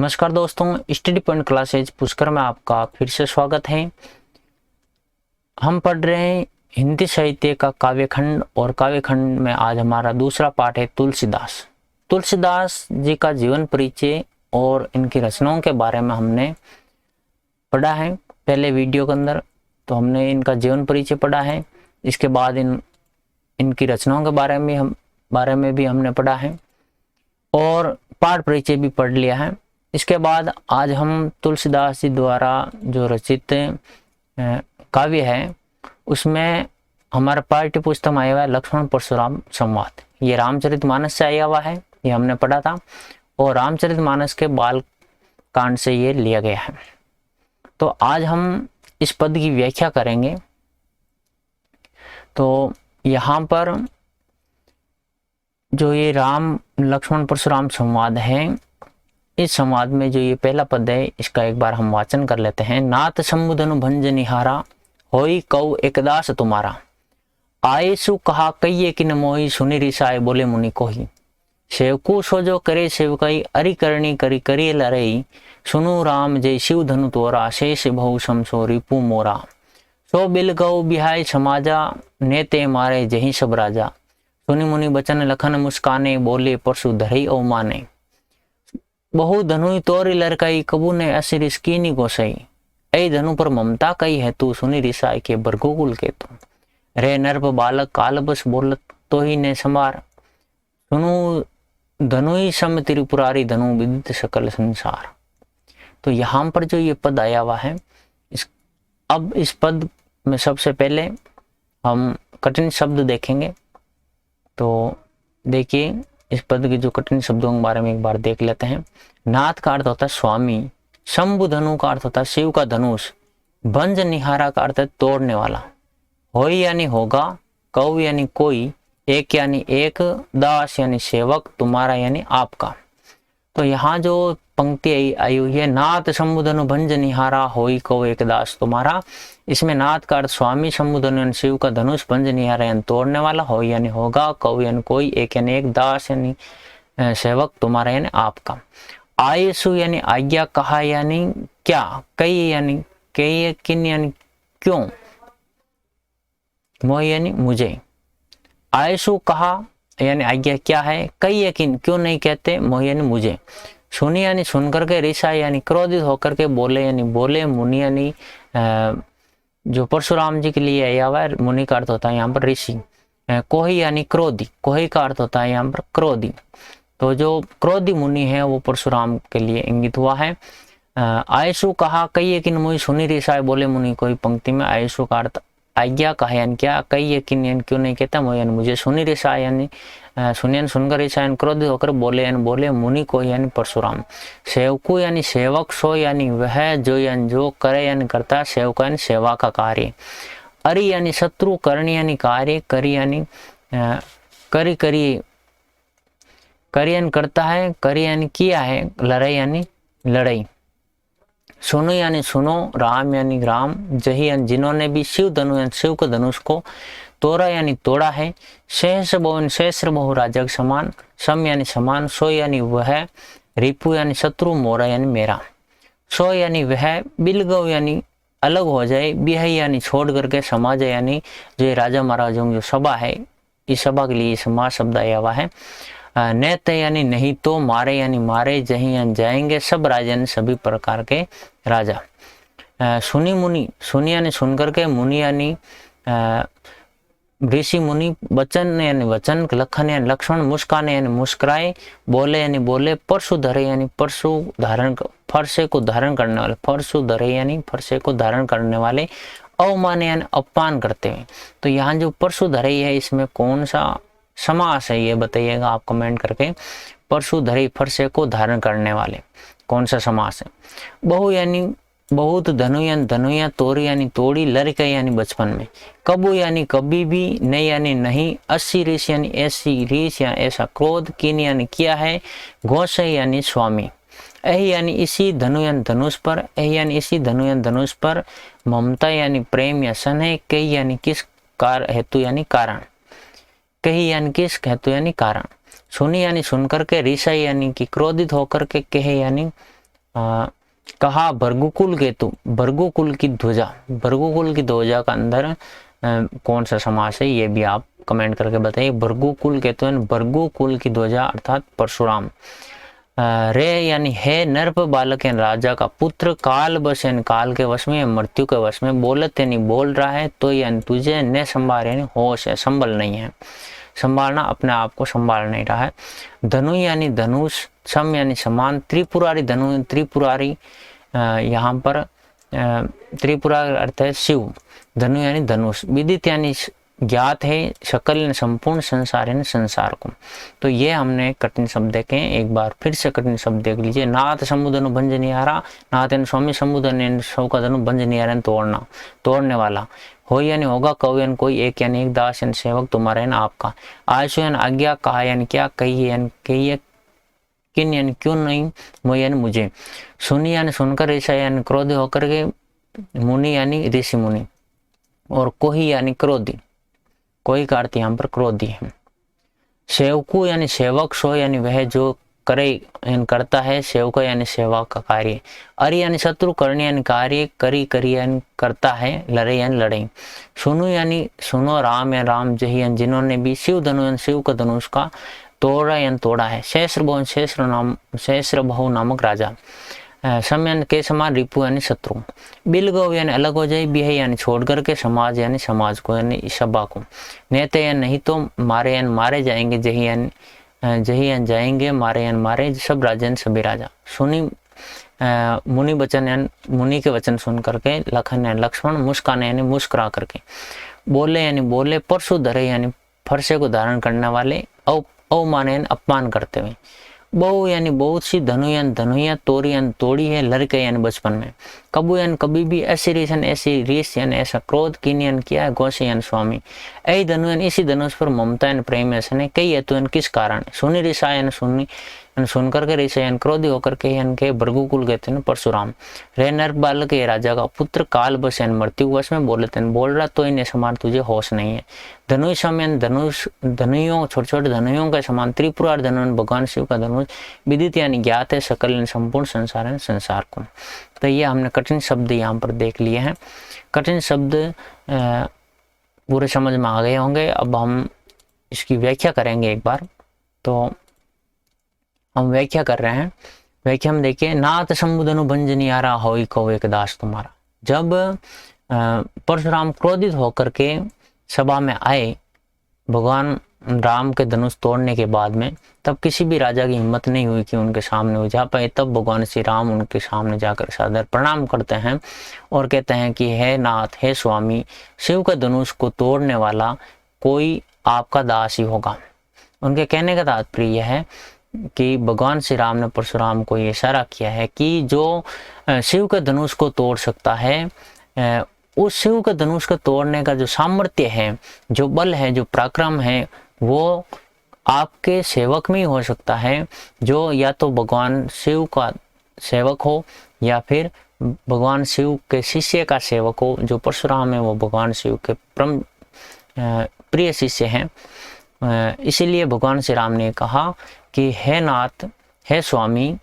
नमस्कार दोस्तों, study point classes Pushkar में आपका फिर से स्वागत है। हम पढ़ रहे हैं हिंदी साहित्य का काव्यखंड और काव्यखंड में आज हमारा दूसरा पाठ है तुलसीदास। तुलसीदास जी का जीवन परिचय और इनकी रचनाओं के बारे में हमने पढ़ा है पहले वीडियो के अंदर। तो हमने इनका जीवन परिचय पढ़ा है, इसके बाद इनकी रचनाओं के बारे में भी हमने पढ़ा है और पाठ परिचय भी पढ़ लिया है। इसके बाद आज हम तुलसीदास जी द्वारा जो रचित काव्य है उसमें हमारा पाठ्य पुस्तक में आया हुआ है लक्ष्मण परशुराम संवाद। ये रामचरितमानस से आया हुआ है, ये हमने पढ़ा था और रामचरितमानस के बाल कांड से ये लिया गया है। तो आज हम इस पद की व्याख्या करेंगे। तो यहाँ पर जो ये राम लक्ष्मण परशुराम संवाद है, इस संवाद में जो ये पहला पद है इसका एक बार हम वाचन कर लेते हैं। नाथ समुधनु भंज निहारा, होई कौ एकदास तुम्हारा। आयसु कहा कहिए किन मोही, सुनि रिसाए बोले मुनि कोही। सेवकु सोजो करे सेवकई, अरि करणी करी करिए लरई। सुनु राम जय शिव धनु तोरा, शेष बहु समसो रिपु मोरा। सो बिल गौ बिहाय समाजा, नेते मारे जही सब राजा। सुनि मुनि बचन लखन मुस्काने, बोले परशु धरई ओ माने। बहु धनुई तोरी लड़काई, कबू ने असिर स्कीनी गोसई। ऐ धनु पर ममता कई है तू, सुनि रिसाई के बरगोकुल के तू। रे नर्प बालक काल बस बोलत, तो ही ने समार। सुनु धनुई सम त्रिपुरारी, धनु विदित सकल संसार। तो यहाँ पर जो ये पद आया हुआ है, अब इस पद में सबसे पहले हम कठिन शब्द देखेंगे। तो देखिए इस पद के जो कठिन शब्दों के बारे में एक बार देख लेते हैं। नाथ का अर्थ होता है स्वामी, शंभु धनु का अर्थ होता है शिव का धनुष, भंज निहारा का अर्थ है तोड़ने वाला, होई यानी होगा, कौ यानी कोई, एक यानी एक, दास यानी सेवक, तुम्हारा यानी आपका। तो यहाँ जो पंक्ति आई हुई है, नाथ शंभु धनु भंज निहारा, होई कौ एक दास तुम्हारा। इसमें नाथ का अर्थ स्वामी, शंभु धनु यानी शिव का धनुष, भंज निहारा यानी तोड़ने वाला, होई यानी होगा, कौ यानी कोई, एक यानी एक, दास यानी सेवक, तुम्हारा यानी आपका। आयसु यानी आज्ञा, कहा यानी क्या, कई यानी कई, किन यानी क्यों, मोह यानी मुझे। आयसु कहा यानी आज्ञा क्या है, कई यकीन क्यों नहीं कहते, मोह यानी मुझे। सुनी यानी सुन करके, रिसा यानी क्रोधित होकर के, बोले यानी बोले, मुनि यानी जो परशुराम जी के लिए आया हुआ है, मुनि का अर्थ होता है यहाँ पर ऋषि। कोही यानी क्रोधी, कोही का अर्थ होता है यहाँ पर क्रोधी। तो जो क्रोधी मुनि है वो परशुराम के लिए इंगित हुआ है। आयसु कहा कई यकीन मोहि, सुनी रिसाए बोले मुनि कोई। पंक्ति में आयसु का अर्थ आज्ञा कहा यानी क्या, कई यकीन यानी क्यों नहीं कहता, मोह यानी मुझे। सुनी रिसा यानी सुनियन सुनकर, रिसा यानी क्रोधित होकर, बोले यानी बोले, मुनि को यानी परशुराम। सेवकु यानी सेवक, सो यानी वह, जो यानी जो, करे यानी करता, सेवक यानी सेवा का कार्य। अरि यानी शत्रु, करणी यानी कार्य, करी यानी करी करी करी यानी करता है, करी यानी किया है, लड़ाई यानी लड़ाई। सुनो यानी सुनो, राम यानी राम, जही यानी जिन्होंने भी, शिव धनु यानी शिव के धनुष को, तोड़ा यानी तोड़ा है, सहस्र बहु सहस्र बहु राजक समान, सम यानी समान, सो यानी वह, रिपु यानी शत्रु, मोरा यानी मेरा। सो यानी वह, बिलगव यानी अलग हो जाए, बिह यानी छोड़ करके, समाज यानी जो राजा महाराजों की जो सभा है, इस सभा के लिए समाज शब्द आया हुआ है। नेत यानी नहीं तो, मारे यानी मारे, जही यानी जाएंगे, सब राजा यानी सभी प्रकार के राजा। सुनी मुनि, सुनी यानी सुन करके, मुनि यानी ऋषि मुनि, बचन यानी वचन, लखन यानी लक्ष्मण, मुस्कान यानी मुस्कुराए, बोले यानी बोले, परशु धरे यानी परशु धारण, फरसे को धारण करने वाले, परशु धरे यानी फरसे को धारण करने वाले, अवमान यानी अपमान करते हैं। तो यहाँ जो परशु धरे है इसमें कौन सा समास है ये बताइएगा आप कमेंट करके। परशु धरे फरसे को धारण करने वाले, कौन सा समास है। बहु यानी बहुत, धनु यानी धनुया, तोरी यानी तोड़ी, लड़के यानी बचपन में, कबू यानी कभी भी, नहीं यानी नहीं, अस्सी रीस यानी ऐसी रीस या ऐसा क्रोध, किन यानी किया है, घोष यानी स्वामी। यही यानी इसी, धनु यानी धनुष पर, यही यानी इसी, धनु यानी धनुष पर, ममता यानी प्रेम या स्नेह, कई यानी किस कार हेतु यानी कारण, कही यानी किस हेतु यानी कारण। सुनी यानी सुन करके, ऋषा यानी कि क्रोधित होकर के, कहे यानी कहा भृगुकुल केतु, भृगुकुल की ध्वजा, भृगुकुल की ध्वजा का अंदर कौन सा समास है ये भी आप कमेंट करके बताइए। भृगुकुल केतु यानी भृगुकुल की ध्वजा अर्थात परशुराम। रे यानी है नर्प बालक यानी राजा का पुत्र, काल बस यानी काल के वश में, मृत्यु के वश में, बोलत यानी बोल रहा है, तो यानी तुझे, न संभाल यानी होश है, संभल नहीं है, संभालना, अपने आप को संभाल नहीं रहा है। धनु यानी धनुष, सम यानी समान, त्रिपुरारी, धनु त्रिपुरारी, यहाँ पर त्रिपुरा अर्थ है शिव, धनु यानी धनुष, विदित यानी ज्ञात है, सकल यानी संपूर्ण, संसार यानी संसार को। तो ये हमने कठिन शब्द देखे, एक बार फिर से कठिन शब्द देख लीजिए। नाथ समुदनु भंजनिहारा, नाथ यानी स्वामी, समुदन यानी सौ का धनु, भंजनिहारा यानी तोड़ना, तोड़ने वाला, हो यानी होगा, कव यानी कोई, एक यानी एक, दास यानी सेवक, तुम्हारा यानी आपका, आयशु यानी आज्ञा, कहा यानी क्या, कही यानी कहिए, किन यानी क्यों नहीं, वो यानी मुझे, सुनी यानी सुनकर, ऐसा यानी क्रोध होकर के, मुनि यानी ऋषि मुनि, और कोही यानी क्रोधी, कोई का अर्थ यहाँ पर क्रोधी है। सेवकु यानी सेवक, सो यानी वह जो करे यानी करता है, सेवक यानी सेवा का कार्य, अरि यानी शत्रु, करने यानी कार्य, करी करी यानी करता है, लड़े यानी लड़े, सुनो यानी सुनो, राम या राम जही यानी जिन्होंने भी, शिव धनु यानी शिव का धनुष का, तोड़ा यानी तोड़ा है, शेषर बहु नामक राजा, सम यानी के समान, रिपु यानी शत्रु, बिलगो यानी अलग हो जाए, बिह यानी छोड़ करके, समाज यानी समाज को यानी सभा को, नेते यानी नहीं तो, मारे यानी मारे जाएंगे, जही यानी जाएंगे, मारे यानी मारे, सब राजा यानी सभी राजा, सुनी मुनि वचन यानी मुनि के वचन सुन करके, लखन यानी लक्ष्मण, मुस्कान यानी मुस्कुरा करके, बोले यानी बोले, परशु धरे यानी फरसे को धारण करने वाले, अवमान यानी अपमान करते हुए, बहु यानी बहुत सी, धनु यानी धनुया, तोड़ी यानी तोड़ी है, लड़के यानी बचपन में, कबू यानी कभी भी, ऐसी रीस यानी ऐसी रीस यानी ऐसा क्रोध, किन यानी किया है, गौसे यानी स्वामी, ऐ धनु यानी इसी धनुष पर ममता यानी प्रेम ऐसा नहीं, कई हेतु यानी किस कारण, सुनी ऋषा यानी सुननी यानी सुन करके, ऋषा यानी क्रोधी होकर के, यानी के भृगुकुल कहते हैं परशुराम, रे नर बालक ये राजा का पुत्र, काल बस यानी मृत्यु वश में, बोलते हैं बोल रहा तो इन्हें समान तुझे होश नहीं है, धनुष सम यानी धनुष, धनुयों छोटे छोटे धनुयों का समान, त्रिपुरा धनु भगवान शिव का धनुष, विदित यानी ज्ञात है, सकल यानी संपूर्ण, संसार यानी संसार को। तो ये हमने कठिन शब्द यहाँ पर देख लिए हैं। कठिन शब्द पूरे समझ में आ गए होंगे। अब हम इसकी व्याख्या करेंगे एक बार। तो हम व्याख्या कर रहे हैं। व्याख्या में देखिए, नाथ समुदनु भंजनियारा होई कौ एक दास तुम्हारा। जब परशुराम क्रोधित होकर के सभा में आए भगवान राम के धनुष तोड़ने के बाद में, तब किसी भी राजा की हिम्मत नहीं हुई कि उनके सामने वो जा पाए। तब भगवान श्री राम उनके सामने जाकर सादर प्रणाम करते हैं और कहते हैं कि हे नाथ, हे स्वामी, शिव का धनुष को तोड़ने वाला कोई आपका दास ही होगा। उनके कहने का तात्पर्य यह है कि भगवान श्री राम ने परशुराम को ये इशारा किया है कि जो शिव के धनुष को तोड़ सकता है, उस शिव के धनुष को तोड़ने का जो सामर्थ्य है, जो बल है, जो पराक्रम है, वो आपके सेवक में ही हो सकता है, जो या तो भगवान शिव का सेवक हो या फिर भगवान शिव के शिष्य का सेवक हो। जो परशुराम है वो भगवान शिव के परम प्रिय शिष्य हैं। इसीलिए भगवान श्री राम ने कहा कि हे नाथ, हे स्वामी,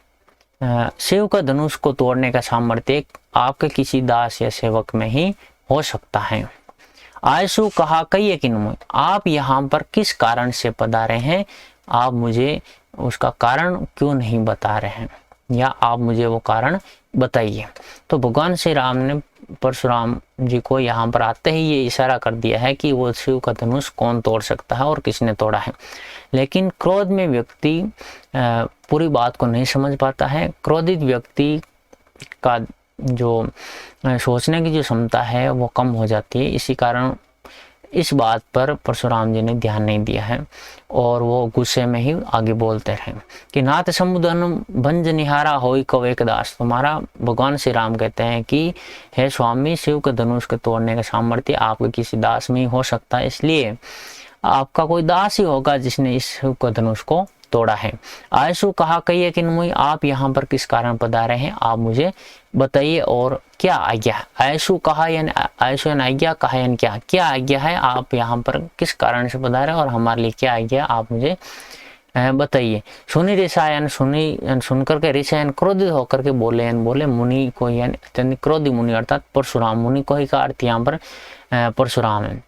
शिव का धनुष को तोड़ने का सामर्थ्य आपके किसी दास या सेवक में ही हो सकता है। आयसु कहा कहिए कि आप यहाँ पर किस कारण से पधारे हैं, आप मुझे उसका कारण क्यों नहीं बता रहे हैं, या आप मुझे वो कारण बताइए। तो भगवान श्री राम ने परशुराम जी को यहाँ पर आते ही ये इशारा कर दिया है कि वो शिव का धनुष कौन तोड़ सकता है और किसने तोड़ा है। लेकिन क्रोध में व्यक्ति पूरी बात को नहीं समझ पाता है। क्रोधित व्यक्ति का जो सोचने की जो क्षमता है वो कम हो जाती है। इसी कारण इस बात पर परशुराम जी ने ध्यान नहीं दिया है और वो गुस्से में ही आगे बोलते रहे कि नाथ समुदन भंज निहारा होई कौ एक दास तुम्हारा। भगवान श्री राम कहते हैं कि हे स्वामी, शिव के धनुष के तोड़ने का सामर्थ्य आपके किसी दास में ही हो सकता है, इसलिए आपका कोई दास ही होगा जिसने इस शिव के धनुष को तोड़ा है। आयसु कहा कहिए कि मुई आप यहाँ पर किस कारण पधारे हैं, आप मुझे बताइए और क्या आज्ञा। आयसु कहा यानी आयसु यानी आज्ञा, कहा यानी क्या आज्ञा है, आप यहाँ पर किस कारण से पधारे और हमारे लिए क्या आज्ञा, आप मुझे बताइए। सुनी ऋषायन सुन करके ऋषायन क्रोधित होकर के बोले मुनि को, यानी अत्यंत क्रोधी मुनि अर्थात परशुराम मुनि को ही का अर्थ यहाँ पर परशुराम है।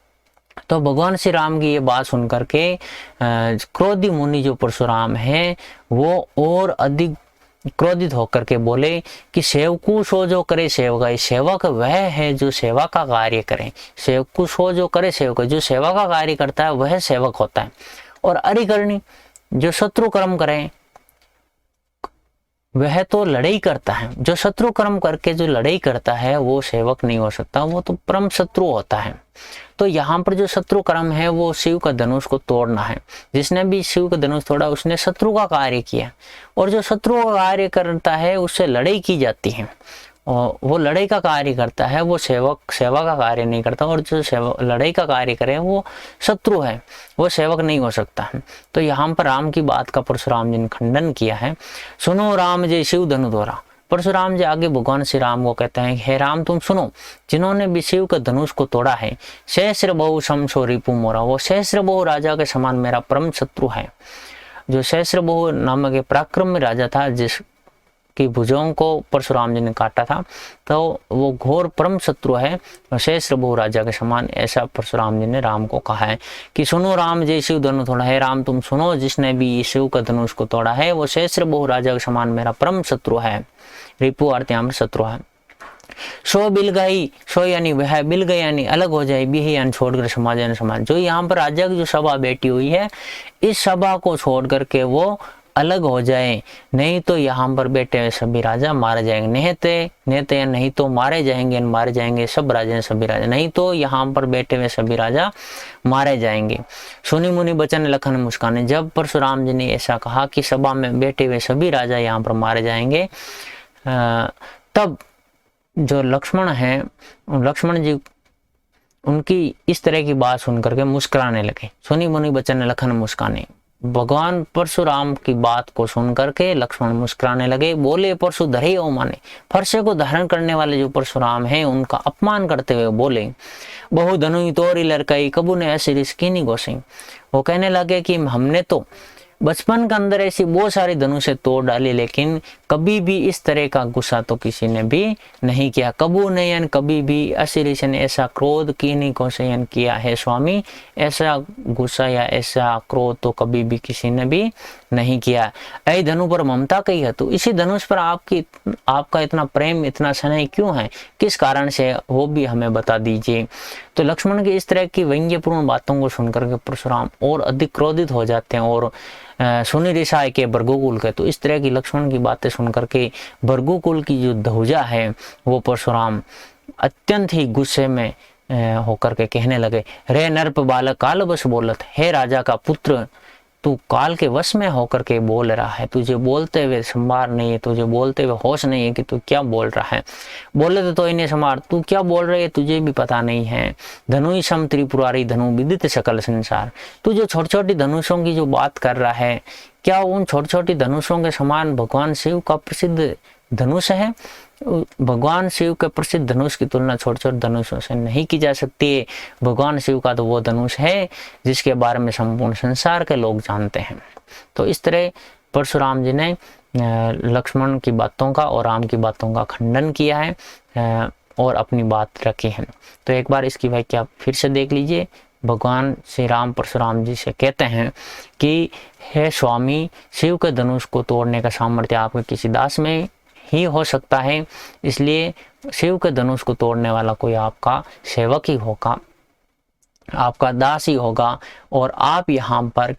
तो भगवान श्री राम की ये बात सुन करके क्रोधी मुनि जो परशुराम है वो और अधिक क्रोधित होकर के बोले कि सेवकुश हो जो करे सेवक, सेवक वह है जो सेवा का कार्य करे। सेवकुश हो जो करे सेवक, जो सेवा का कार्य करता है वह सेवक होता है। और अरिकर्णी जो शत्रु कर्म करे वह तो लड़ाई करता है। जो शत्रु कर्म करके जो लड़ाई करता है वो सेवक नहीं हो सकता, वो तो परम शत्रु होता है। तो यहाँ पर जो शत्रु कर्म है वो शिव का धनुष को तोड़ना है। जिसने भी शिव का धनुष तोड़ा उसने शत्रु का कार्य किया, और जो शत्रु का कार्य करता है उससे लड़ाई की जाती है, और वो लड़ाई का कार्य करता है, वो सेवा का कार्य नहीं करता। और जो लड़ाई का कार्य करे वो शत्रु है, वो सेवक नहीं हो सकता है। तो यहाँ पर राम की बात का परशुराम जी ने खंडन किया है। सुनो राम जय शिव धनु तोरा। परशुराम जी आगे भगवान श्री राम को कहते हैं, हे राम तुम सुनो, जिन्होंने भी शिव के धनुष को तोड़ा है, सहस्र बहु शमशो रिपु मोरा, वो सहस्र बहु राजा के समान मेरा परम शत्रु है। जो सहस्र बहु नामक पराक्रमी राजा था जिसकी भुजों को परशुराम जी ने काटा था, तो वो घोर परम शत्रु है, सहस्र बहु राजा के समान, ऐसा परशुराम जी ने राम को कहा है कि सुनो राम जय शिव धनु तोड़ा है। राम तुम सुनो, जिसने भी शिव का धनुष को तोड़ा है वो सहस्र बहु राजा के समान मेरा परम शत्रु है। रिपु अर्थ यहाँ पर शत्रु है। सो बिल गई, सो यानी वह बिल गई यानी अलग हो जाए, भी यानी छोड़कर समाज यानी समाज। जो यहाँ पर राजा की जो सभा बैठी हुई है, इस सभा को छोड़ करके वो अलग हो जाए, नहीं तो यहाँ पर बैठे हुए सभी राजा मारे जाएंगे। नेते नहीं तो मारे जाएंगे सब राजा सभी राजा, नहीं तो यहाँ पर बैठे हुए सभी राजा मारे जाएंगे। सुनी मुनि बचन लखन मुस्काने। जब परशुराम जी ने ऐसा कहा कि सभा में बैठे हुए सभी राजा यहाँ पर मारे जाएंगे, तब जो लक्ष्मण है, लक्ष्मण जी उनकी इस तरह की बात सुन करके मुस्कुराने लगे। सुनी मुनि बचन लखन मुस्काने। भगवान परशुराम की बात को सुन करके लक्ष्मण मुस्कुराने लगे। बोले परशु धरे ओ माने, फरसे को धारण करने वाले जो परशुराम हैं उनका अपमान करते हुए बोले, बहु धनु तोरी लड़काई कबू ने ऐसी रिस्की नहीं घोसी। वो कहने लगे कि हमने तो बचपन के अंदर ऐसी बहुत सारी धनुषें तोड़ डाली, लेकिन कभी भी इस तरह का गुस्सा तो किसी ने भी नहीं किया। कबू नयन कभी भी असिरिश ने ऐसा क्रोध की नहीं घोषयन किया है स्वामी, ऐसा गुस्सा या ऐसा क्रोध तो कभी भी किसी ने भी नहीं किया। ऐ धनु पर ममता कही है, तो इसी धनुष पर आपका इतना प्रेम इतना स्नेह क्यों है, किस कारण से, वो भी हमें बता दीजिए। तो लक्ष्मण की इस तरह की व्यंग्यपूर्ण बातों को सुनकर के परशुराम और अधिक क्रोधित हो जाते हैं और सुनी ऋषाय के भृगुकुल के। तो इस तरह की लक्ष्मण की बातें सुनकर के भृगुकुल की जो ध्वजा है वो परशुराम अत्यंत ही गुस्से में होकर के कहने लगे, रे नर्प बालक काल बस बोलत, हे राजा का पुत्र तू काल के वश में होकर के बोल रहा है, तुझे बोलते हुए संभार नहीं है, तुझे बोलते हुए होश नहीं है कि तू क्या बोल रहा है। बोले तो इन्हें संभार, तू क्या बोल रही है तुझे भी पता नहीं है। धनु सम त्रिपुरारी धनु विदित सकल संसार। तू जो छोटी छोटी धनुषों की जो बात कर रहा है, क्या उन छोटी छोटी धनुषों के समान भगवान शिव का प्रसिद्ध धनुष है? भगवान शिव के प्रसिद्ध धनुष की तुलना छोटे छोटे धनुषों से नहीं की जा सकती है। भगवान शिव का तो वो धनुष है जिसके बारे में संपूर्ण संसार के लोग जानते हैं। तो इस तरह परशुराम जी ने लक्ष्मण की बातों का और राम की बातों का खंडन किया है और अपनी बात रखी है। तो एक बार इसकी व्याख्या फिर से देख लीजिए। भगवान श्री राम परशुराम जी से कहते हैं कि हे स्वामी, शिव के धनुष को तोड़ने का सामर्थ्य आपके किसी दास में ही हो सकता है, इसलिए शिव के धनुष को तोड़ने वाला कोई आपका सेवक ही होगा, आपका दास ही होगा। और आप यहाँ पर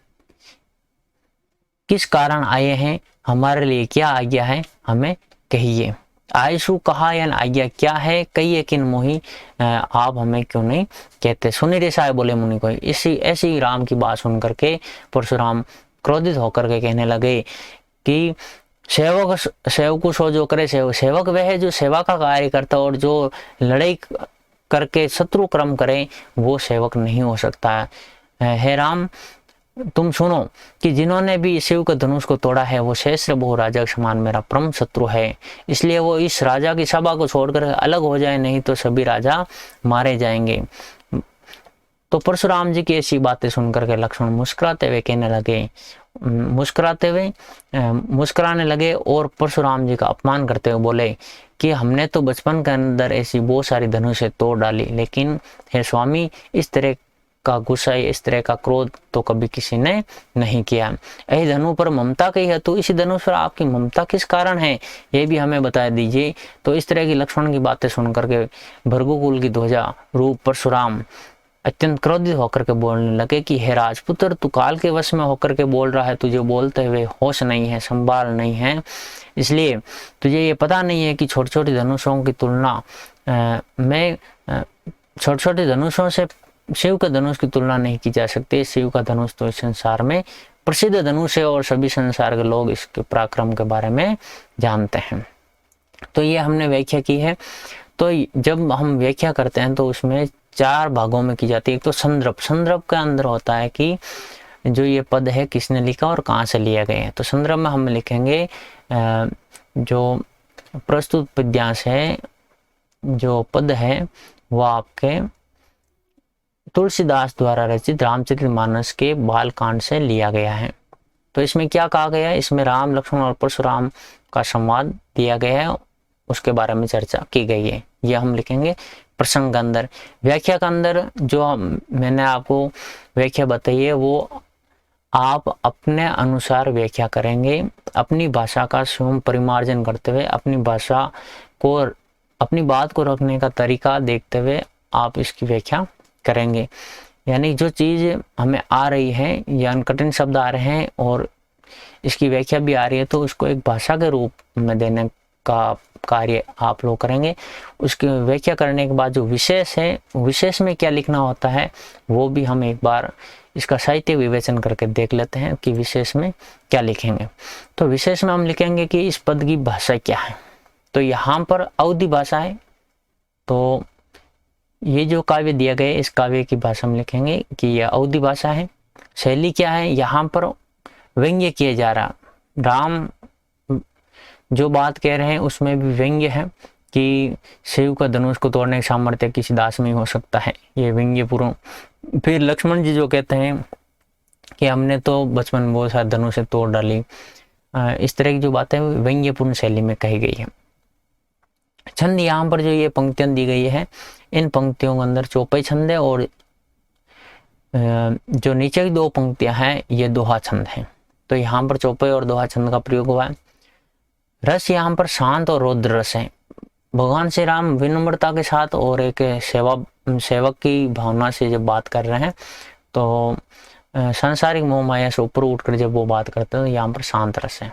किस कारण आए हैं, हमारे लिए क्या आज्ञा है, हमें कहिए। आयशु कहा या आज्ञा क्या है, कहिए किन मोही आप हमें क्यों नहीं कहते। सुनी ऋषाय बोले मुनि को। ऐसी राम की बात सुन करके परशुराम क्रोधित होकर के कहने लगे कि सेवक सो जो करे सेवक वह है जो सेवा का कार्य करता, और जो लड़ाई करके शत्रु कर्म करे वो सेवक नहीं हो सकता। हे राम तुम सुनो कि जिन्होंने भी शिव के धनुष को तोड़ा है वो सहस्र बहु राजा के समान मेरा परम शत्रु है, इसलिए वो इस राजा की सभा को छोड़कर अलग हो जाए, नहीं तो सभी राजा मारे जाएंगे। तो परशुराम जी की ऐसी बातें सुनकर के लक्ष्मण मुस्कुराने लगे और परशुराम जी का अपमान करते हुए बोले कि हमने तो बचपन के अंदर ऐसी बहुत सारी धनुषें तोड़ डाली, लेकिन हे स्वामी, इस तरह का गुस्सा, इस तरह का क्रोध तो कभी किसी ने नहीं किया। यही धनु पर ममता कही है, तो इसी धनुष पर आपकी ममता किस कारण है, ये भी हमें बता दीजिए। तो इस तरह की लक्ष्मण की बातें सुनकर के भृगुकुल की ध्वजा रूप परशुराम अत्यंत क्रोधित होकर के बोलने लगे कि हे राजपुत्र, तू काल के वश में होकर के बोल रहा है, तुझे बोलते हुए होश नहीं है, संभाल नहीं है, इसलिए तुझे ये पता नहीं है कि छोटी छोटी धनुषों की तुलना में छोटे छोटे धनुषों से शिव का धनुष की तुलना नहीं की जा सकती। शिव का धनुष तो इस संसार में प्रसिद्ध धनुष है और सभी संसार के लोग इसके पराक्रम के बारे में जानते हैं। तो ये हमने व्याख्या की है। तो जब हम व्याख्या करते हैं तो उसमें 4 भागों में की जाती है। एक तो संदर्भ, संदर्भ के अंदर होता है कि जो ये पद है किसने लिखा और कहाँ से लिया गया है। तो संदर्भ में हम लिखेंगे जो प्रस्तुत पद्यांश है, जो पद है वो आपके तुलसीदास द्वारा रचित रामचरितमानस के बालकांड से लिया गया है। तो इसमें क्या कहा गया है, इसमें राम, लक्ष्मण और परशुराम का संवाद दिया गया है, उसके बारे में चर्चा की गई है। यह हम लिखेंगे प्रसंग के अंदर। व्याख्या के अंदर जो मैंने आपको व्याख्या बताई है वो आप अपने अनुसार व्याख्या करेंगे, अपनी भाषा का स्वयं परिमार्जन करते हुए, अपनी भाषा को, अपनी बात को रखने का तरीका देखते हुए आप इसकी व्याख्या करेंगे। यानी जो चीज़ हमें आ रही है या कठिन शब्द आ रहे हैं और इसकी व्याख्या भी आ रही है, तो उसको एक भाषा के रूप में देने का कार्य आप लोग करेंगे। उसकी व्याख्या करने के बाद जो विशेष है, विशेष में क्या लिखना होता है वो भी हम एक बार इसका साहित्य विवेचन करके देख लेते हैं कि विशेष में क्या लिखेंगे। तो विशेष में हम लिखेंगे कि इस पद की भाषा क्या है। तो यहाँ पर अवधि भाषा है, तो ये जो काव्य दिया गया है इस काव्य की भाषा में लिखेंगे कि यह अवधि भाषा है। शैली क्या है, यहाँ पर व्यंग्य किया जा रहा, राम जो बात कह रहे हैं उसमें भी व्यंग्य है कि शिव का धनुष को तोड़ने का सामर्थ्य किसी दास में हो सकता है, ये व्यंग्यपूर्ण। फिर लक्ष्मण जी जो कहते हैं कि हमने तो बचपन में बहुत सारे धनुष तोड़ डाली, इस तरह की जो बातें व्यंग्यपूर्ण शैली में कही गई है। छंद, यहाँ पर जो ये पंक्तियां दी गई है, इन पंक्तियों के अंदर चौपाई छंद है और जो नीचे की 2 पंक्तियां हैं ये दोहा छंद है। तो यहाँ पर चौपाई और दोहा छंद का प्रयोग हुआ है। रस यहाँ पर शांत और रौद्र रस है। भगवान श्री राम विनम्रता के साथ और एक सेवक की भावना से जब बात कर रहे हैं, तो सांसारिक मोह माया से ऊपर उठकर जब वो बात करते हैं तो यहाँ पर शांत रस है।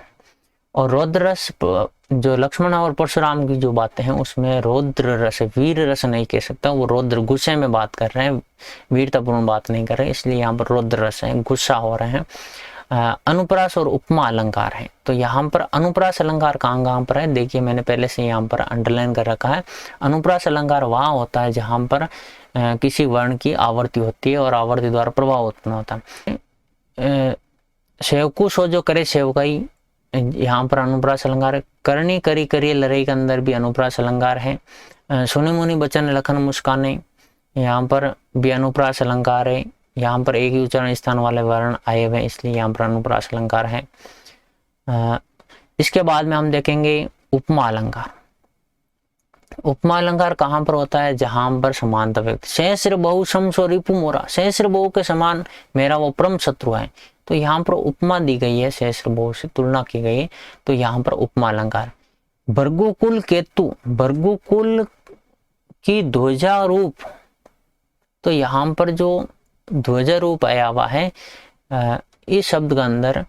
और रौद्र रस जो लक्ष्मण और परशुराम की जो बातें हैं उसमें रौद्र रस है, वीर रस नहीं कह सकता, वो रौद्र गुस्से में बात कर रहे हैं, वीरतापूर्ण बात नहीं कर रहे, इसलिए यहाँ पर रौद्र रस है, गुस्सा हो रहे हैं। अनुप्रास और उपमा अलंकार है। तो यहाँ पर अनुप्रास अलंकार कहाँ पर है, देखिए मैंने पहले से यहाँ पर अंडरलाइन कर रखा है। अनुप्रास अलंकार वहाँ होता है जहाँ पर किसी वर्ण की आवर्ती होती है और आवर्ती द्वारा प्रभाव उत्पन्न होता है। सेवकु सो जो करे सेवकाई, यहाँ पर अनुप्रास अलंकार है। करनी करी करिए लड़ाई के अंदर भी अनुप्रास अलंकार है। सुनि मुनि बचन लखन मुस्काने, यहाँ पर भी अनुप्रास अलंकार है। यहाँ पर एक ही उच्चारण स्थान वाले वर्ण आए हुए इसलिए यहाँ पर अनुप्रास अलंकार है। इसके बाद में हम देखेंगे उपमा अलंकार। उपमा अलंकार कहाँ पर होता है, जहां पर समानता व्यक्त, सहस्र बहु सम सो रिपु मोरा, सहस्र बहु के समान मेरा वो परम शत्रु है। तो यहाँ पर उपमा दी गई है, सहस्र बहु से तुलना की गई है, तो यहाँ पर उपमा अलंकार। भृगुकुल केतु, भृगुकुल की ध्वजा रूप, तो यहाँ पर जो ध्वजा रूप आया हुआ है इस शब्द के अंदर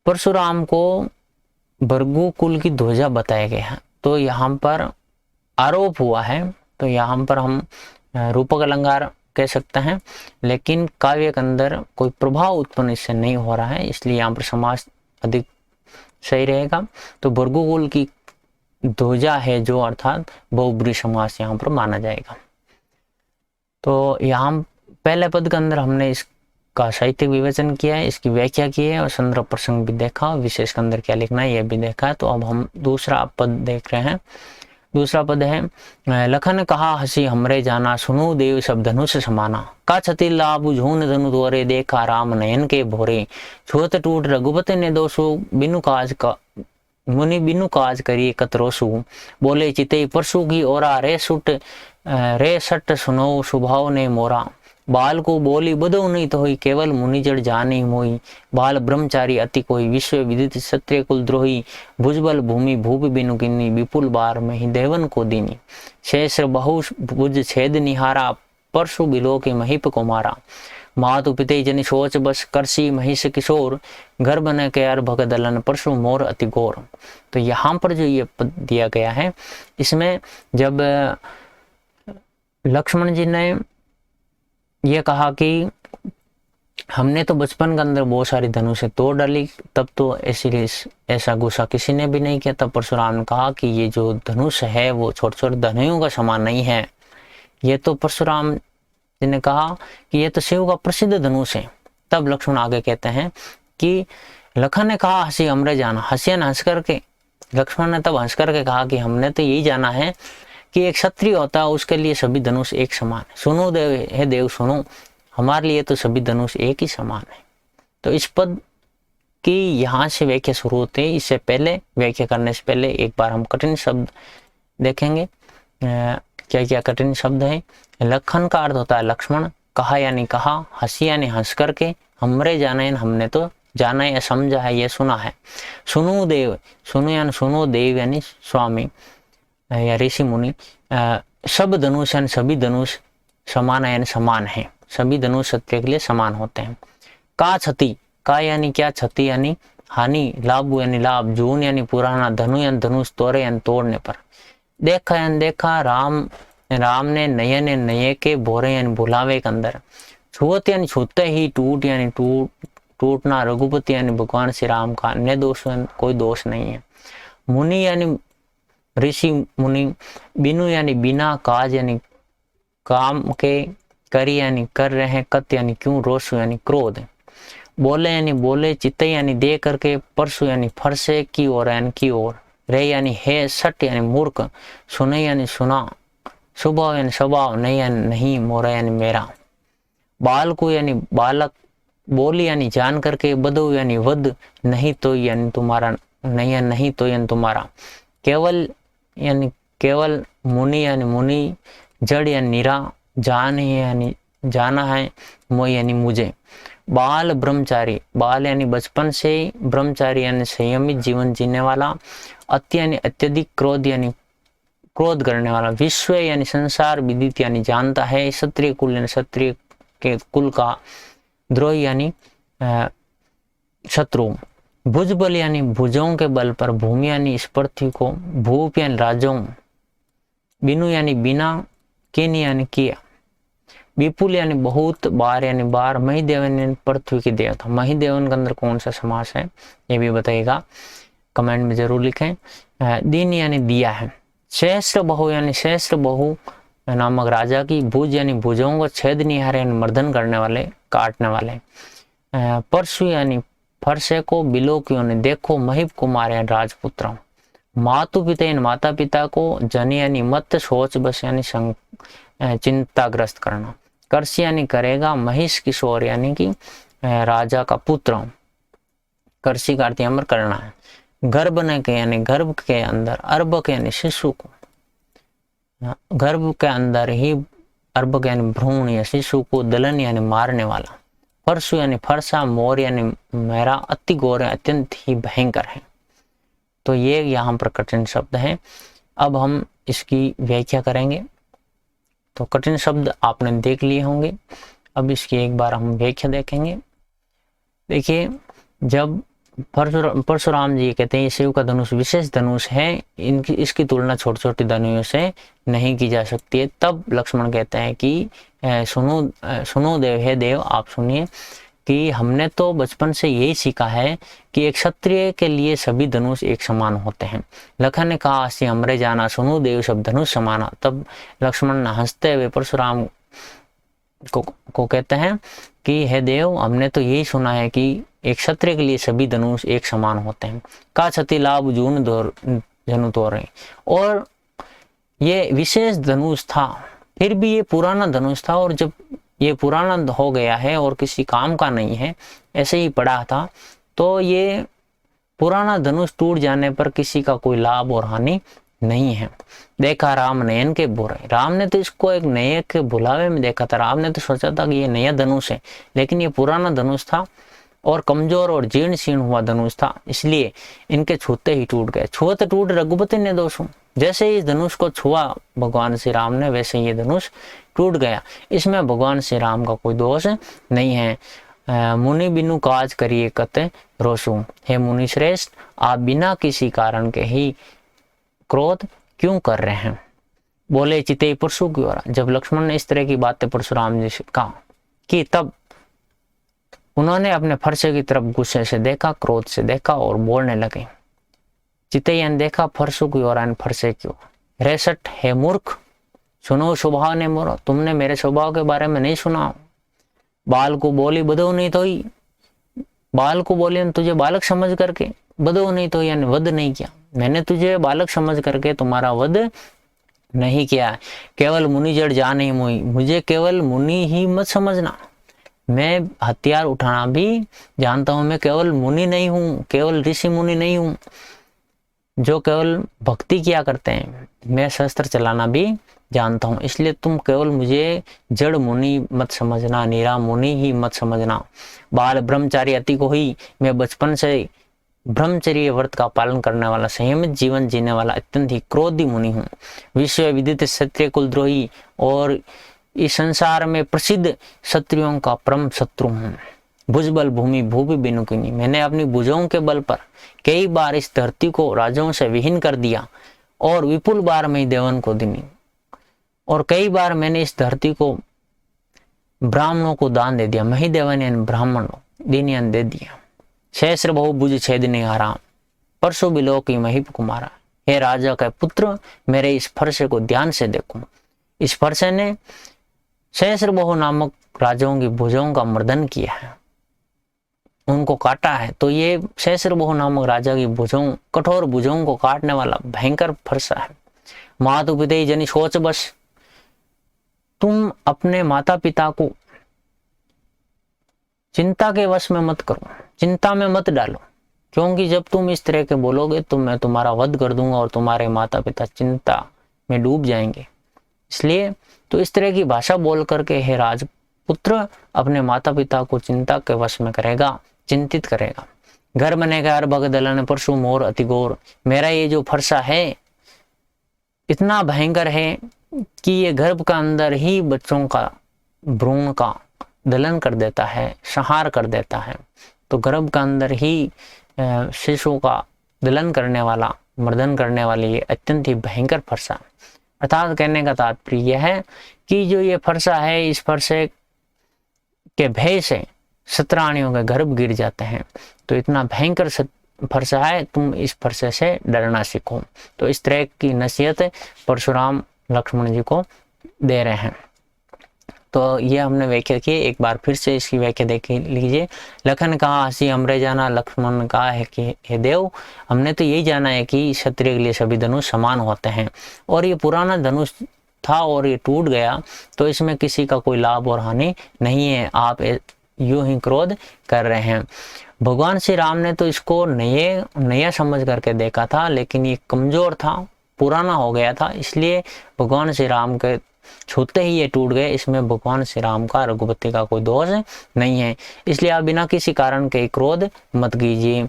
परशुराम को भृगुकुल की ध्वजा बताया गया है। तो यहाँ पर आरोप हुआ है, तो यहाँ पर हम रूपक अलंकार कह सकते हैं, लेकिन काव्य के अंदर कोई प्रभाव उत्पन्न इससे नहीं हो रहा है, इसलिए यहाँ पर समास अधिक सही रहेगा। तो भृगुकुल की ध्वजा है जो, अर्थात बहुब्री समास यहाँ पर माना जाएगा। तो यहाँ पहले पद के अंदर हमने इसका साहित्यिक विवेचन किया है, इसकी व्याख्या की है और संदर्भ प्रसंग भी देखा, विशेष के अंदर क्या लिखना है यह भी देखा है। तो अब हम दूसरा पद देख रहे हैं। दूसरा पद है लखन कहा हसी हमरे जाना, सुनो देव सब धनुष समाना। का छति लाभ झून धनु तोरे, देखा राम नयन के भोरे। छुअत टूट रघुपति ने दोषो, बिनु काज का मुनि बिनु काज करिए कतरोसु। बोले चिते परसु की ओरा, रे सट सुनो स्वभाव ने मोरा। बाल को बोली बदो नहीं तो हुई, केवल मुनि जड़ जाने मोई। बाल ब्रह्मचारी अति कोई, विश्व विदित क्षत्रिय कुल द्रोही। भुजबल भूमि भूप बिनु किन्नी, विपुल बार में ही देवन को दीनी। शेष बहु भुज छेद निहारा, परशु बिलो के महिप को मारा। मातु पिते जनि सोच बस, करसी महिष किशोर। घर बने के अर भग दलन, परशु मोर अति गोर। तो यहाँ पर जो ये पद दिया गया है, इसमें जब लक्ष्मण जी ने ये कहा कि हमने तो बचपन के अंदर बहुत सारी धनुष तोड़ डाली, तब तो ऐसा गुस्सा किसी ने भी नहीं किया। तब परशुराम ने कहा कि ये जो धनुष है वो छोटे छोटे धनुयों का समान नहीं है। ये तो परशुराम जी ने कहा कि ये तो शिव का प्रसिद्ध धनुष है। तब लक्ष्मण आगे कहते हैं कि लखन ने कहा हसी हमरे जाना। हसिया ने हंस करके, लक्ष्मण ने तब हंस करके कहा कि हमने तो यही जाना है कि एक क्षत्रिय होता है उसके लिए सभी धनुष एक समान है। सुनो देव, हे देव सुनो, हमारे लिए तो सभी धनुष एक ही समान है। तो इस पद की यहाँ से व्याख्या शुरू होती है। इससे पहले व्याख्या करने से पहले एक बार हम कठिन शब्द देखेंगे। क्या क्या कठिन शब्द है। लखन का अर्थ होता है लक्ष्मण, कहा यानी कहा, हंसी यानी हंस करके, हमरे जाना यानी हमने तो जाना या समझा है, ये सुना है। सुनो देव, सुनो यानी सुनो, देव यानी स्वामी या ऋषि मुनि। सब धनुष यानी सभी धनुष, समान यानी समान है, सभी धनुष क्षत्रिय के लिए समान होते हैं। का क्षति, का यानी क्या, क्षति यानी हानि, लाभ यानी लाभ, जून यानी पुराना, धनु यानी धनुष, तोड़े यानी तोड़ने पर। देखा यानी देखा, राम ने नयन यानी नये के, भोरे यानी बुलावे के अंदर। छुअत यानी छूते ही, टूट यानी टूटना, रघुपति यानी भगवान श्री राम का, अन्य दोष कोई दोष नहीं है। मुनि यानी ऋषि मुनि, बिनु यानी बिना, काज यानी काम के, करी यानी कर रहे हैं, कत यानी क्यों, रोषु यानी क्रोध। बोले यानी बोले, चित्ते यानी दे करके, परसु यानी फरसे, की ओर यानी की ओर। रे यानी है, सट यानी मूर्ख, सुने यानी सुना, स्वभाव यानी स्वभाव, नहीं यानी नहीं, मोरा यानी मेरा। बाल को यानी बालक, बोली यानी जान करके, बदो यानी वध, नहीं तो यानी तुम्हारा, नहीं यानी नहीं तो यानी तुम्हारा। केवल यानी केवल, मुनि यानी मुनि, जड़ यानी निरा, जान है यानी जाना है, मोह यानी मुझे। बाल ब्रह्मचारी, बाल यानी बचपन से, ब्रह्मचारी यानी संयमित जीवन जीने वाला, अति यानी अत्यधिक, क्रोध यानी क्रोध करने वाला, विश्व यानी संसार, विदित यानी जानता है, क्षत्रिय कुल यानी क्षत्रिय के कुल का, द्रोही यानी शत्रु। भुजबल यानी भुजों के बल पर, भूमि यानी इस पृथ्वी को, भूप यानी राजों, बिनु यानी बिना, किन यानी किया, विपुल यानी बहुत, बार यानी बार, महिदेवन यानी पृथ्वी के देवता। महिदेवन के अंदर कौन सा समास है ये भी बताइएगा, कमेंट में जरूर लिखें। दीन यानी दिया है। सहस्त्र बहु यानी सहस्त्र बहु नामक राजा की, भुज यानी भुजों को छेद निहारे यानी मर्दन करने वाले, काटने वाले। परशु यानी फरसे को, बिलोकियों ने देखो, महिप कुमार यानी राजपुत्र। मातु पिता यानी माता पिता को, जन यानी मत, सोच बस यानी चिंताग्रस्त करना। कर्षि यानी करेगा, महिष किशोर यानी कि राजा का पुत्र। कर्षि का अर्थ अमर करना है। गर्भ ने के यानी गर्भ के अंदर, अर्भक यानी शिशु को, गर्भ के अंदर ही अर्भक यानी भ्रूण या शिशु को, दलन यानी मारने वाला। फरसु यानी फरसा, मोर यानी मेरा, अति घोर अत्यंत ही भयंकर है। तो ये यहाँ पर कठिन शब्द है। अब हम इसकी व्याख्या करेंगे। तो कठिन शब्द आपने देख लिए होंगे, अब इसकी एक बार हम व्याख्या देखेंगे। देखिए, जब परशुराम जी कहते हैं शिव का धनुष विशेष धनुष है, इनकी इसकी तुलना छोटी छोटी धनुषों से नहीं की जा सकती है, तब लक्ष्मण कहते हैं कि सुनो देव, हे देव आप सुनिए कि हमने तो बचपन से यही सीखा है कि एक क्षत्रिय के लिए सभी धनुष एक समान होते हैं। लखन ने कहा हसी हमरे जाना, सुनो देव सब धनुष समाना। तब लक्ष्मण हंसते हुए परशुराम को कहते हैं कि हे देव, हमने तो यही सुना है कि एक क्षत्रिय के लिए सभी धनुष एक समान होते हैं। का क्षति लाभ जून जनु तोरे। और ये विशेष धनुष था, फिर भी ये पुराना धनुष था, और जब ये पुराना हो गया है और किसी काम का नहीं है, ऐसे ही पड़ा था, तो ये पुराना धनुष टूट जाने पर किसी का कोई लाभ और हानि नहीं है। देखा राम नयन के बुरे, राम ने तो इसको एक नए के बुलावे में देखा था। राम ने तो सोचा था कि ये नया धनुष है, लेकिन ये पुराना धनुष था और कमजोर और जीर्ण शीर्ण हुआ धनुष था, इसलिए इनके छूते ही टूट गए। छुअत टूट रघुपति ने दोषों, जैसे ही इस धनुष को छुआ भगवान श्री राम ने, वैसे ये धनुष टूट गया। इसमें भगवान श्री राम का कोई दोष नहीं है। मुनि बिनु काज करिए कत रोसु, हे मुनि श्रेष्ठ, आप बिना किसी कारण के ही क्रोध क्यों कर रहे हैं। बोले चिते परशु की ओर, जब लक्ष्मण ने इस तरह की बातें परशुराम जी से कहा कि तब उन्होंने अपने फरसे की तरफ गुस्से से देखा, क्रोध से देखा और बोलने लगे। चितयन देखा फरसु की ओर, फरसे की ओर। रेसठ, हे मूर्ख, सुनो स्वभाव ने मोरो, तुमने मेरे स्वभाव के बारे में नहीं सुना। बाल को बोली बदो नहीं तो ही, बाल को बोली तुझे बालक समझ करके, बदो नहीं तो यानी वध नहीं किया, मैंने तुझे बालक समझ करके तुम्हारा वध नहीं किया। केवल मुनि जड़ जा नहीं मोई, मुझे केवल मुनि ही मत समझना, मैं हथियार उठाना भी जानता हूं। मैं केवल मुनि नहीं हूं, केवल ऋषि मुनि नहीं हूं जो केवल भक्ति किया करते हैं, मैं शस्त्र चलाना भी जानता हूं। इसलिए तुम केवल मुझे जड़ मुनि मत समझना, नीरा मुनि ही मत समझना। बाल ब्रह्मचारी अति को ही, मैं बचपन से ब्रह्मचर्य व्रत का पालन करने वाला, संयमित जीवन जीने वाला अत्यंत ही क्रोधी मुनि हूँ। विश्व विदित क्षत्रिय कुलद्रोही और इस संसार में प्रसिद्ध क्षत्रियों का परम शत्रु हूँ। भुजबल भूमि भूपि बिनुकिनी, मैंने अपनी भुजों के बल पर कई बार इस धरती को राजाओं से विहीन कर दिया और विपुल बार में देवन को दिनी, और कई बार मैंने इस धरती को ब्राह्मणों को दान दे दिया। मही देवन ब्राह्मणों दीनियन दे दिया। सहस्र बहु भुज छेद निहारा, परसों बिलो की महिप कुमारा। हे राजा का पुत्र, मेरे इस फरसे को ध्यान से देखो। इस फरसे ने सहस्र बहु नामक राजाओं की भुजों का मर्दन किया है, उनको काटा है। तो ये सहस्र बहु नामक राजा की भुजों, कठोर भुजों को काटने वाला भयंकर फरसा है। मातु पिता जनी सोच बस, तुम अपने माता पिता को चिंता के वश में मत करो, चिंता में मत डालो, क्योंकि जब तुम इस तरह के बोलोगे तो मैं तुम्हारा वध कर दूंगा और तुम्हारे माता पिता चिंता में डूब जाएंगे। इसलिए तो इस तरह की भाषा बोल करके हे राजपुत्र अपने माता पिता को चिंता के वश में करेगा, चिंतित करेगा। घर बनेगा हर भगत दलन परशु मोर अति गौर, मेरा ये जो फरसा है इतना भयंकर है कि ये गर्भ का अंदर ही बच्चों का भ्रूण का दलन कर देता है, संहार कर देता है। तो गर्भ का अंदर ही शिशु का दलन करने वाला, मर्दन करने वाली ये अत्यंत ही भयंकर फरसा। अर्थात कहने का तात्पर्य यह है कि जो ये फरसा है, इस फरसे के भय से शतरानियों के गर्भ गिर जाते हैं। तो इतना भयंकर फरसा है, तुम इस फरसे से डरना सीखो। तो इस तरह की नसीहत परशुराम लक्ष्मण जी को दे रहे हैं। तो ये हमने व्याख्या की, एक बार फिर से इसकी व्याख्या देख लीजिए। लखन कहा हंसी हमरे जाना, लक्ष्मण ने कहा है कि हे देव, हमने तो यही जाना है कि क्षत्रिय के लिए सभी धनुष समान होते हैं, और ये पुराना धनुष था और ये टूट गया, तो इसमें किसी का कोई लाभ और हानि नहीं है। आप यूं ही क्रोध कर रहे हैं। भगवान श्री राम ने तो इसको नया समझ करके देखा था, लेकिन ये कमजोर था, पुराना हो गया था, इसलिए भगवान श्री राम के छूते ही ये टूट गए। इसमें भगवान श्री राम का, रघुपति का कोई दोष नहीं है, इसलिए आप बिना किसी कारण के क्रोध मत कीजिए।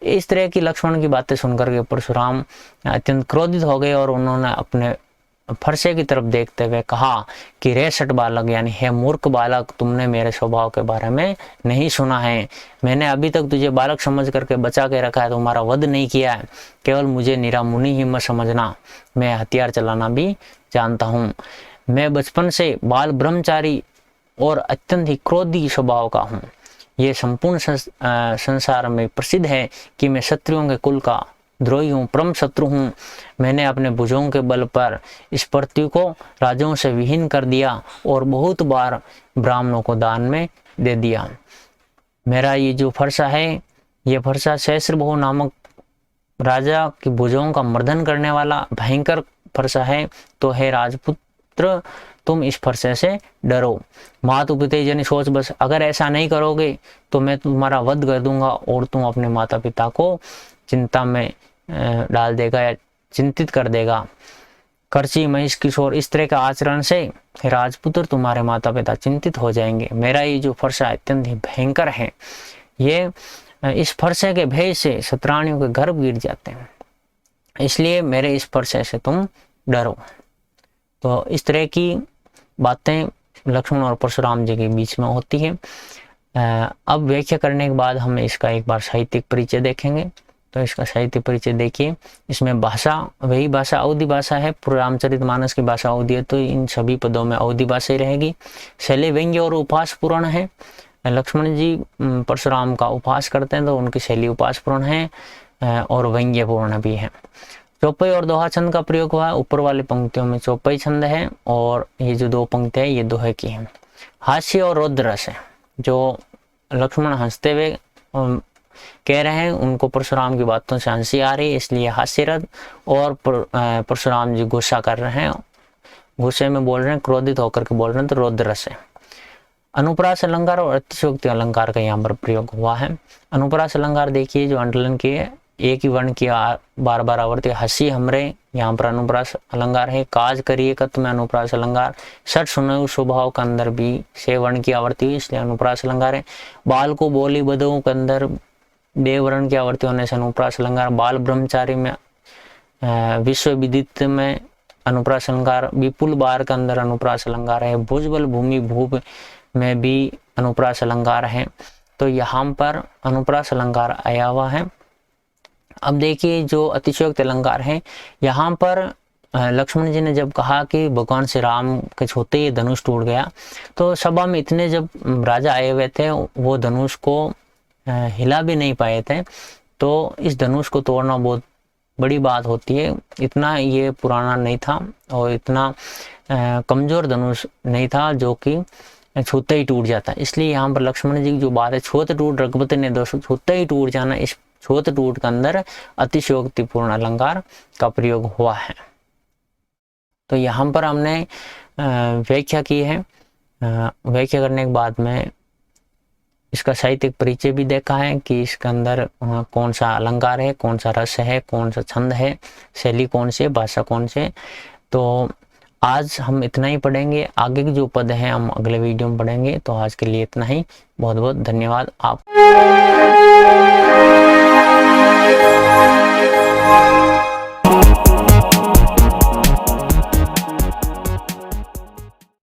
इस तरह की लक्ष्मण की बातें सुनकर के परशुराम अत्यंत क्रोधित हो गए और उन्होंने अपने फरसे की तरफ देखते हुए कहा कि रेसठ बालक, यानी हे मूर्ख बालक, तुमने मेरे स्वभाव के बारे में नहीं सुना है। मैंने अभी तक तुझे बालक समझ करके बचा के रखा है, तुम्हारा वध नहीं किया है। केवल मुझे निरा मुनि ही मत समझना, मैं हथियार चलाना भी जानता हूँ। मैं बचपन से बाल ब्रह्मचारी और अत्यंत ही क्रोधी स्वभाव का हूँ। ये संपूर्ण संसार में प्रसिद्ध है कि मैं क्षत्रियों के कुल का द्रोही हूँ, परम शत्रु हूँ। मैंने अपने भुजों के बल पर इस पृथ्वी को राजाओं से विहीन कर दिया और बहुत बार ब्राह्मणों को दान में दे दिया। मेरा ये जो फरसा है, ये फरसा सहस्र बहु नामक राजा की भुजों का मर्दन करने वाला भयंकर फरसा है तो हे राजपुत्र तुम इस फरसे से डरो। मातु पिता यानी सोच बस, अगर ऐसा नहीं करोगे तो मैं तुम्हारा वध कर दूंगा और तुम अपने माता पिता को चिंता में डाल देगा या चिंतित कर देगा। करची महिष किशोर, इस तरह का आचरण से हे राजपुत्र तुम्हारे माता पिता चिंतित हो जाएंगे। मेरा ये जो फरसा अत्यंत ही भयंकर है, ये इस फरसे के भय से शतरानियों के गर्भ गिर जाते हैं, इसलिए मेरे इस फरसे से तुम डरो। तो इस तरह की बातें लक्ष्मण और परशुराम जी के बीच में होती है। अब व्याख्या करने के बाद हम इसका एक बार साहित्यिक परिचय देखेंगे। तो इसका साहित्य परिचय देखिए, इसमें भाषा वही भाषा अवधी भाषा है, रामचरितमानस की भाषा अवधी है, तो इन सभी पदों में अवधी भाषा ही रहेगी। शैली व्यंग्य और उपहास पूर्ण है। लक्ष्मण जी परशुराम का उपहास करते हैं तो उनकी शैली उपहास पूर्ण है और व्यंग्य पूर्ण भी है। चौपाई और दोहा छंद का प्रयोग हुआ है। ऊपर वाली पंक्तियों में चौपाई छंद है और ये जो 2 पंक्तियां ये दोहे की हैं। हास्य और रौद्र रस है, जो लक्ष्मण हंसते हुए कह रहे हैं, उनको परशुराम की बातों से हंसी आ रही है इसलिए हास्यरथ, और परशुराम जी गुस्सा कर रहे हैं, गुस्से में बोल रहे हैं, क्रोधित होकर के बोल रहे हैं, तो रौद्र रस है। अनुप्रास अलंकार और अतिशयोक्ति अलंकार का यहाँ पर प्रयोग हुआ है। अनुप्रास अलंकार देखिए जो अंडरलाइन किए, एक ही वर्ण की बार बार आवर्ती, हंसी हमरे यहाँ पर अनुप्रास अलंकार है। काज करिए कत में अनुप्रास अलंकार। सठ सुनो स्वभाव के अंदर भी से वर्ण की आवर्ती हुई इसलिए अनुप्रास अलंकार है। बाल को बोली बधों के अंदर 2 वर्ण की आवर्ती होने से अनुप्रास अलंकार। बाल ब्रह्मचारी में विश्व विदित में अनुप्रास अलंकार। विपुल बार के अंदर अनुप्रास अलंकार है। भुजबल भूमि भूप में भी अनुप्रास अलंकार है। तो यहाँ पर अनुप्रास अलंकार आया हुआ है। अब देखिए जो अतिशयोक्ति अलंकार है, यहाँ पर लक्ष्मण जी ने जब कहा कि भगवान श्री राम के छूते ही धनुष टूट गया, तो सभा में इतने जब राजा आए हुए थे वो धनुष को हिला भी नहीं पाए थे। तो इस धनुष को तोड़ना बहुत बड़ी बात होती है। इतना ये पुराना नहीं था और इतना कमजोर धनुष नहीं था जो कि छूते ही टूट जाता। इसलिए यहाँ पर लक्ष्मण जी की जो बात है, छूत टूट रघुपति ने दोष, छूते ही टूट जाना, इस छूत टूट के अंदर अतिशयोक्तिपूर्ण अलंकार का प्रयोग हुआ है। तो यहाँ पर हमने व्याख्या की है। व्याख्या करने के बाद में इसका साहित्यिक परिचय भी देखा है कि इसके अंदर कौन सा अलंकार है, कौन सा रस है, कौन सा छंद है, शैली कौन सी है, भाषा कौन सी है। तो आज हम इतना ही पढ़ेंगे, आगे के जो पद हैं हम अगले वीडियो में पढ़ेंगे। तो आज के लिए इतना ही, बहुत बहुत धन्यवाद आप।